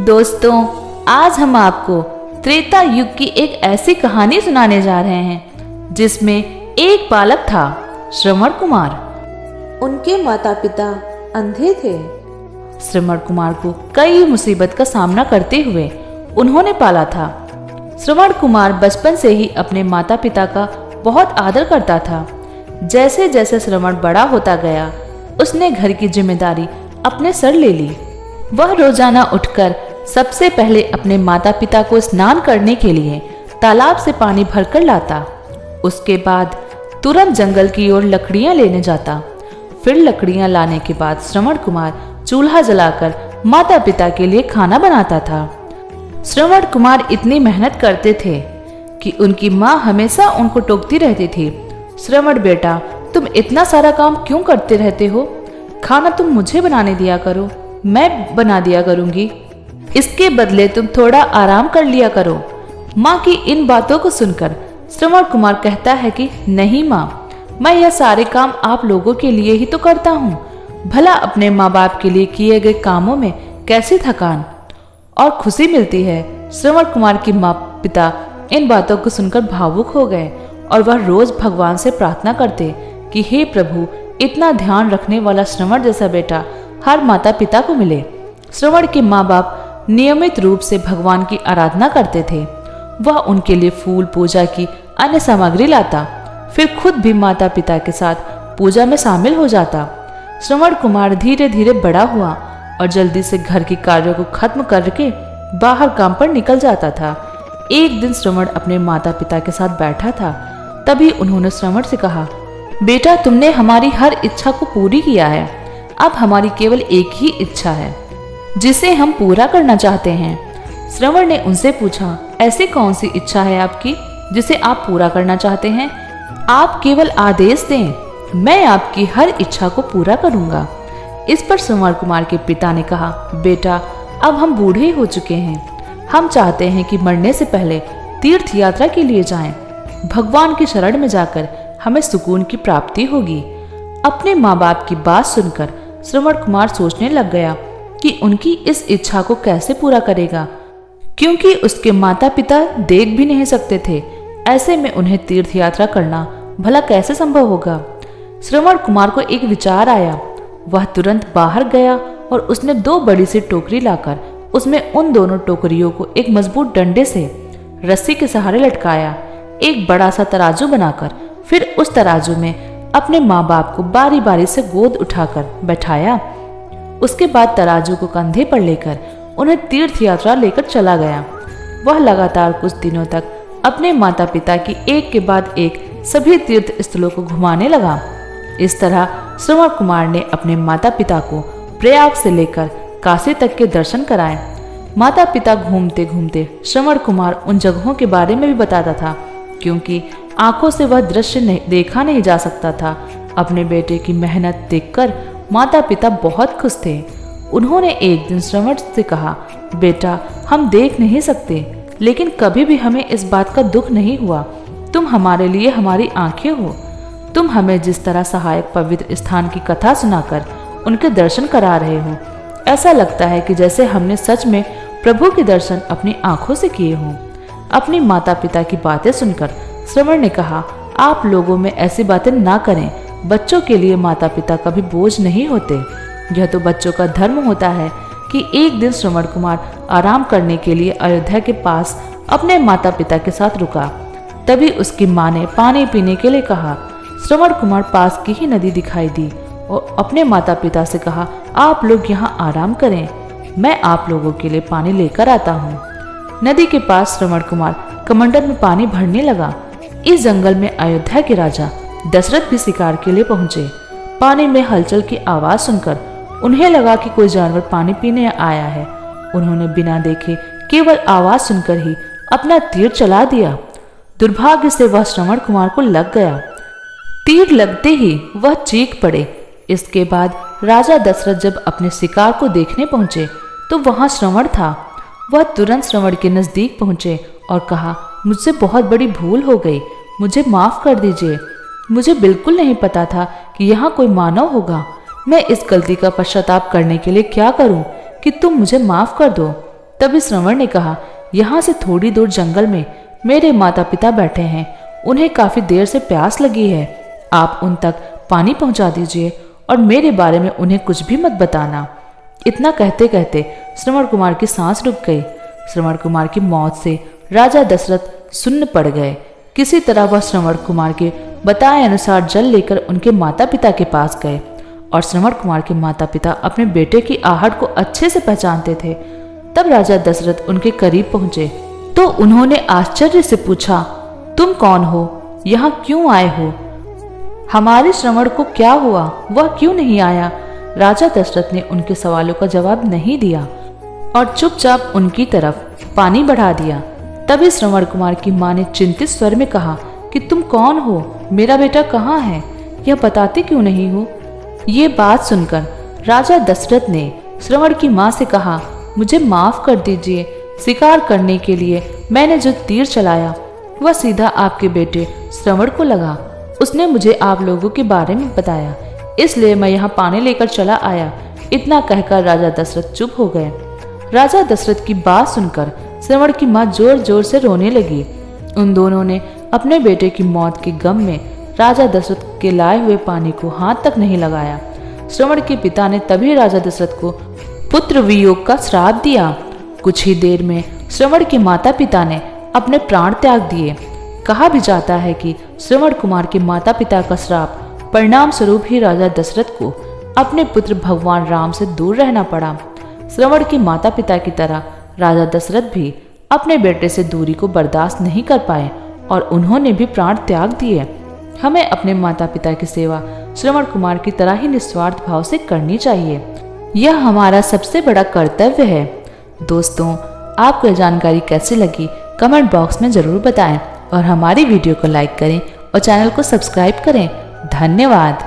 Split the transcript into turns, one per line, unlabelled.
दोस्तों, आज हम आपको त्रेता युग की एक ऐसी कहानी सुनाने जा रहे हैं जिसमें एक बालक था, श्रवण कुमार।
उनके माता पिता अंधे थे।
श्रवण कुमार को कई मुसीबत का सामना करते हुए उन्होंने पाला था। श्रवण कुमार बचपन से ही अपने माता पिता का बहुत आदर करता था। जैसे जैसे श्रवण बड़ा होता गया, उसने घर की जिम्मेदारी अपने सर ले ली। वह रोजाना उठकर सबसे पहले अपने माता पिता को स्नान करने के लिए तालाब से पानी भरकर लाता। उसके बाद तुरंत जंगल की ओर लकड़ियां लेने जाता। फिर लकड़ियां लाने के बाद श्रवण कुमार चूल्हा जलाकर माता पिता के लिए खाना बनाता था। श्रवण कुमार इतनी मेहनत करते थे कि उनकी माँ हमेशा उनको टोकती रहती थी, श्रवण बेटा, तुम इतना सारा काम क्यों करते रहते हो? खाना तुम मुझे बनाने दिया करो, मैं बना दिया करूंगी। इसके बदले तुम थोड़ा आराम कर लिया करो। माँ की इन बातों को सुनकर श्रवण कुमार कहता है कि नहीं माँ, मैं यह सारे काम आप लोगों के लिए ही तो करता हूँ। भला अपने माँ बाप के लिए किए गए कामों में कैसी थकान और खुशी मिलती है। श्रवण कुमार की माँ पिता इन बातों को सुनकर भावुक हो गए और वह रोज भगवान से प्रार्थना करते कि हे प्रभु, इतना ध्यान रखने वाला श्रवण जैसा बेटा हर माता पिता को मिले। श्रवण के माँ बाप नियमित रूप से भगवान की आराधना करते थे। वह उनके लिए फूल, पूजा की अन्य सामग्री लाता, फिर खुद भी माता पिता के साथ पूजा में शामिल हो जाता। श्रवण कुमार धीरे धीरे बड़ा हुआ और जल्दी से घर के कार्यों को खत्म करके बाहर काम पर निकल जाता था। एक दिन श्रवण अपने माता पिता के साथ बैठा था। तभी उन्होंने श्रवण से कहा, बेटा, तुमने हमारी हर इच्छा को पूरी किया है। अब हमारी केवल एक ही इच्छा है जिसे हम पूरा करना चाहते हैं। श्रवण ने उनसे पूछा, ऐसी कौन सी इच्छा है आपकी जिसे आप पूरा करना चाहते हैं? आप केवल आदेश दें, मैं आपकी हर इच्छा को पूरा करूंगा। इस पर श्रवण कुमार के पिता ने कहा, बेटा, अब हम बूढ़े हो चुके हैं। हम चाहते हैं कि मरने से पहले तीर्थ यात्रा के लिए जाएं। भगवान की शरण में जाकर हमें सुकून की प्राप्ति होगी। अपने माँ बाप की बात सुनकर श्रवण कुमार सोचने लग गया कि उनकी इस इच्छा को कैसे पूरा करेगा, क्योंकि उसके माता पिता देख भी नहीं सकते थे। ऐसे में उन्हें तीर्थ यात्रा करना भला कैसे संभव होगा? श्रवण कुमार को एक विचार आया। वह तुरंत बाहर गया और उसने दो बड़ी सी टोकरी लाकर उसमें उन दोनों टोकरियों को एक मजबूत डंडे से रस्सी के सहारे लटकाया। एक बड़ा सा तराजू बनाकर फिर उस तराजू में अपने माँ बाप को बारी बारी से गोद उठाकर बैठाया। उसके बाद तराजू को कंधे पर लेकर उन्हें तीर्थ यात्रा लेकर चला गया। वह लगातार कुछ दिनों तक अपने माता पिता की एक के बाद एक सभी तीर्थ स्थलों को घुमाने लगा। इस तरह श्रवण कुमार ने अपने माता पिता को प्रयाग से लेकर काशी तक के दर्शन कराए। माता पिता घूमते घूमते श्रवण कुमार उन जगहों के बारे में भी बताता था, क्योंकि आंखों से वह दृश्य देखा नहीं जा सकता था। अपने बेटे की मेहनत देखकर माता पिता बहुत खुश थे। उन्होंने एक दिन श्रवण से कहा, बेटा, हम देख नहीं सकते, लेकिन कभी भी हमें इस बात का दुख नहीं हुआ। तुम हमारे लिए हमारी आंखें हो। तुम हमें जिस तरह सहायक पवित्र स्थान की कथा सुनाकर उनके दर्शन करा रहे हो, ऐसा लगता है कि जैसे हमने सच में प्रभु के दर्शन अपनी आंखों से किए हों। अपनी माता पिता की बातें सुनकर श्रवण ने कहा, आप लोगों में ऐसी बातें ना करें। बच्चों के लिए माता पिता कभी बोझ नहीं होते। यह तो बच्चों का धर्म होता है कि एक दिन श्रवण कुमार आराम करने के लिए अयोध्या के पास अपने माता पिता के साथ रुका। तभी उसकी माँ ने पानी पीने के लिए कहा। श्रवण कुमार पास की ही नदी दिखाई दी और अपने माता पिता से कहा, आप लोग यहाँ आराम करें, मैं आप लोगों के लिए पानी लेकर आता हूँ। नदी के पास श्रवण कुमार कमंडल में पानी भरने लगा। इस जंगल में अयोध्या के राजा दशरथ भी शिकार के लिए पहुंचे। पानी में हलचल की आवाज सुनकर उन्हें लगा कि कोई जानवर पानी पीने आया है। उन्होंने बिना देखे केवल आवाज सुनकर ही अपना तीर चला दिया। दुर्भाग्य से वह श्रवण कुमार को लग गया। तीर लगते ही वह चीख पड़े। इसके बाद राजा दशरथ जब अपने शिकार को देखने पहुंचे तो वहां श्रवण था। वह तुरंत श्रवण के नजदीक पहुंचे और कहा, मुझसे बहुत बड़ी भूल हो गई, मुझे माफ कर दीजिए। मुझे बिल्कुल नहीं पता था कि यहाँ कोई मानव होगा। मैं इस गलती का पश्चाताप करने के लिए क्या करूं कि तुम मुझे माफ कर दो। तभी श्रवण ने कहा, यहाँ से थोड़ी दूर जंगल में मेरे माता पिता बैठे हैं, उन्हें काफी देर से प्यास लगी है, आप उन तक पानी पहुंचा दीजिए और मेरे बारे में उन्हें कुछ भी मत बताना। इतना कहते कहते श्रवण कुमार की सांस रुक गई। श्रवण कुमार की मौत से राजा दशरथ सुन्न पड़ गए। किसी तरह वह श्रवण कुमार के बताए अनुसार जल लेकर उनके माता पिता के पास गए और श्रवण कुमार के माता पिता अपने बेटे की आहट को अच्छे से पहचानते थे। तब राजा दशरथ उनके करीब पहुंचे तो उन्होंने आश्चर्य से पूछा, तुम कौन हो, यहाँ क्यों आए हो, हमारे श्रवण को क्या हुआ, वह क्यों नहीं आया। राजा दशरथ ने उनके सवालों का जवाब नहीं दिया और चुपचाप उनकी तरफ पानी बढ़ा दिया। तभी श्रवण कुमार की मां ने चिंतित स्वर में कहा कि तुम कौन हो, मेरा बेटा कहाँ है, यह बताते क्यों नहीं हो। ये बात सुनकर राजा दशरथ ने श्रवण की मां से कहा, मुझे माफ कर दीजिए, शिकार करने के लिए मैंने जो तीर चलाया वह सीधा आपके बेटे श्रवण को लगा। उसने मुझे आप लोगों के बारे में बताया, इसलिए मैं यहाँ पानी लेकर चला आया। इतना कहकर राजा दशरथ चुप हो गए। राजा दशरथ की बात सुनकर श्रवण की मां जोर जोर से रोने लगी। उन दोनों ने अपने बेटे की मौत के गम में राजा दशरथ के लाए हुए पानी को हाथ तक नहीं लगाया। श्रवण के पिता ने तभी राजा दशरथ को पुत्र वियोग का श्राप दिया। कुछ ही देर में श्रवण के माता पिता ने अपने प्राण त्याग दिए। कहा भी जाता है कि श्रवण कुमार के माता पिता का श्राप परिणाम स्वरूप ही राजा दशरथ को अपने पुत्र भगवान राम से दूर रहना पड़ा। श्रवण के माता पिता की तरह राजा दशरथ भी अपने बेटे से दूरी को बर्दाश्त नहीं कर पाए और उन्होंने भी प्राण त्याग दिए। हमें अपने माता पिता की सेवा श्रवण कुमार की तरह ही निस्वार्थ भाव से करनी चाहिए। यह हमारा सबसे बड़ा कर्तव्य है। दोस्तों, आपको यह जानकारी कैसी लगी कमेंट बॉक्स में जरूर बताएं और हमारी वीडियो को लाइक करें और चैनल को सब्सक्राइब करें। धन्यवाद।